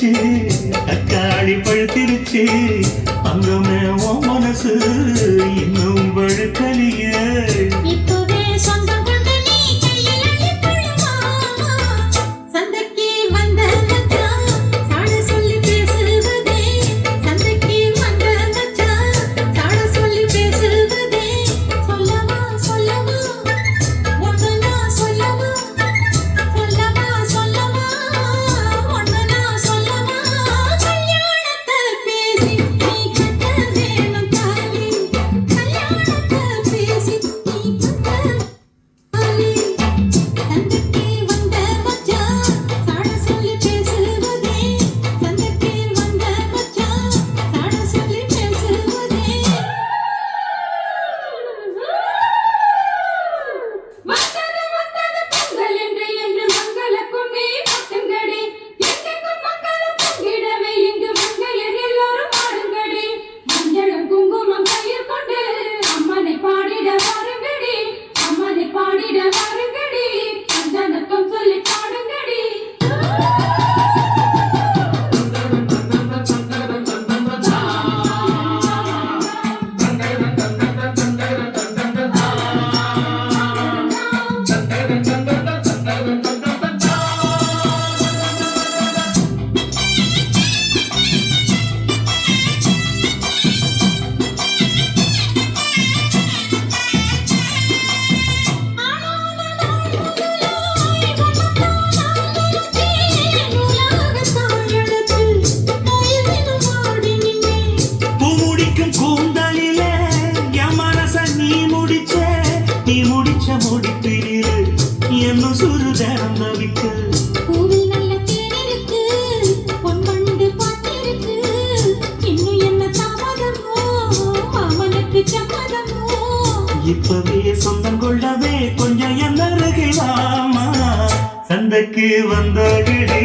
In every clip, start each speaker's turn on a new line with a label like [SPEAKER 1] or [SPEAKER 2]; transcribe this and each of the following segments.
[SPEAKER 1] பழுத்திருச்சு, தக்காளி பழுத்திருச்சு, அங்கமே உன் மனசு இன்னும் பழுக்கலியே.
[SPEAKER 2] இப்பவே சொந்தம் கொண்டு நீ கையில் அள்ளிக்கொள்ளுமா. சந்தைக்கு வந்த மச்சான் சாட சொல்லி பேசுவதே, சந்தைக்கு வந்த மச்சான் சாட சொல்லி பேசுவதே. சொல்லவா சொல்லவா ஒன்று நான் சொல்லவா, சொல்லவா சொல்லவா ஒன்று நான் சொல்லவா. கல்யாணத்தை பேசி நீ கட்ட வேணும் தாலி, கல்யாணத்தை பேசி நீ கட்ட தாலி. சந்தைக்கு வந்த மச்சான் சாட சொல்லி பேசுவதே, சந்தைக்கு வந்த மச்சான் சாட சொல்லி பேசுவதே. வந்தது வந்தது பொங்கல் என்று மங்களக்கும்மி கொட்டுங்கடி, எங்கெங்கும் மங்களம் பொங்கிடவே இங்கு மங்கையர் எல்லாரும் ஆடுங்கடி. மஞ்சளும் குங்குமம் கையில் கொண்டு அம்மனை பாடிட வாருங்கடி, அம்மனை பாடிட வாருங்கடி, சந்தனத்தம் சொல்லி பாடுங்கடி.
[SPEAKER 1] பூ முடிக்கும் கூந்தலிலே என் மனச நீ முடிச்ச, நீ முடிச்ச முடிப்பிலே என்னும் சுருதரம் நவிக்கு.
[SPEAKER 2] பூவில் நல்ல தேன் இருக்கு, பொன்வண்டு பாட்டிருக்கு, இன்னும் என்ன தாமதமோ மாமனுக்கு சம்மதமோ.
[SPEAKER 1] இப்பவே சொந்தம் கொள்ளவே கொஞ்சம் என்னருகலாமா. சந்தைக்கு வந்தகடி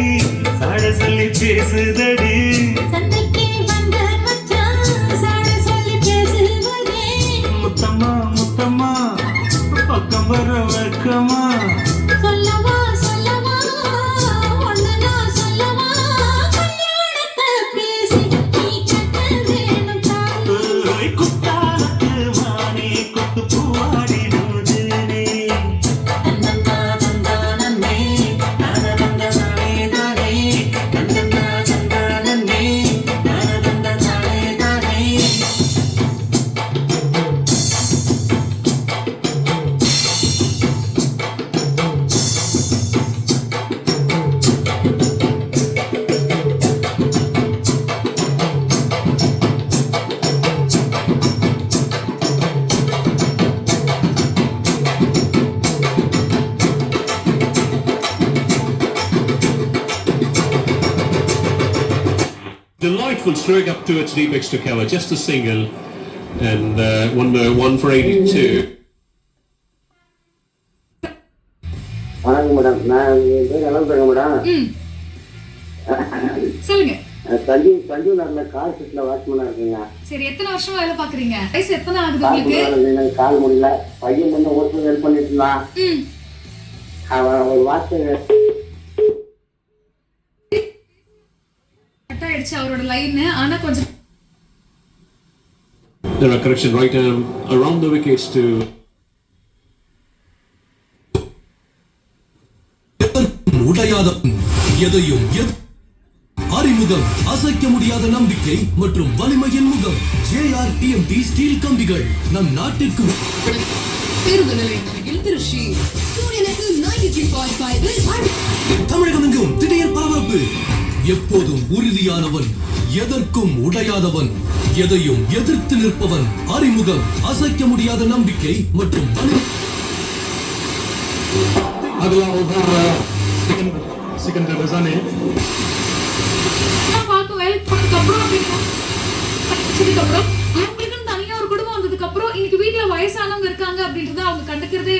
[SPEAKER 1] சாட சொல்லி பேசுதடி,
[SPEAKER 2] சந்தைக்கு வந்த மச்சான் சாட சொல்லி பேசுவதே.
[SPEAKER 1] முத்தம்மா முத்தம்மா பக்கம் வர வெக்கமா.
[SPEAKER 2] சொல்லவா சொல்லவா ஒன்று நான் சொல்லவா. கல்யாணத்தை பேசி நீ கட்ட வேணும் தாலி.
[SPEAKER 1] ஓய் குத்தாலத்து வானே கொத்து பூவாடினோடு நீ. தந்தந்தா தந்தானே தானதந்தானே தானே, தந்தந்தா தந்தானே தானதந்தானே தானே.
[SPEAKER 3] Delightful stroke up towards Deepak Stukawa, just a single, and one for 82.
[SPEAKER 4] வணக்கம் மேடம், நான் என் பேர் இளம்பெருங்க மேடம்.
[SPEAKER 5] சொல்லுங்க.
[SPEAKER 4] சஞ்சீவ் நகர்ல கால் ஷீட்ல வாட்ச்மேனா இருக்குங்க.
[SPEAKER 5] சரி, எத்தனை வருஷமா வேலை பாக்குறீங்க? வயசு எத்தனை ஆகுது உங்களுக்கு?
[SPEAKER 4] கால் முடியல, பையன் பண்ண ஒருத்தர் ஹெல்ப் பண்ணிட்டு இருந்தான். அவன் ஒரு வாட்ச்
[SPEAKER 5] கட் ஆயிடுச்சு அவரோட லைன். ஆனா கொஞ்சம்
[SPEAKER 3] There are correction right around the wickets to
[SPEAKER 6] உடையாத எதையும் அறிமுகம், அசைக்க முடியாத நம்பிக்கை மற்றும் வலிமையின் முகம். JR TMT ஸ்டீல் கம்பிகள் நம் நாட்டிற்கு.
[SPEAKER 5] பேருந்து நிலையம் அருகில் திருச்சி.
[SPEAKER 6] தமிழகம் எங்கும் திடீர் பரபரப்பு. எப்போதும் உறுதியானவன், எதற்கும் உடையாதவன், எதையும் எதிர்த்து நிற்பவன். அறிமுகம், அசைக்க முடியாத நம்பிக்கை மற்றும்
[SPEAKER 5] அப்புறம் அவங்களுக்குன்னு தனியா ஒரு குடும்பம் வந்ததுக்கு அப்புறம் இன்னைக்கு வீட்டுல வயசானவங்க இருக்காங்க அப்படின்றத அவங்க கண்டுக்கிறதே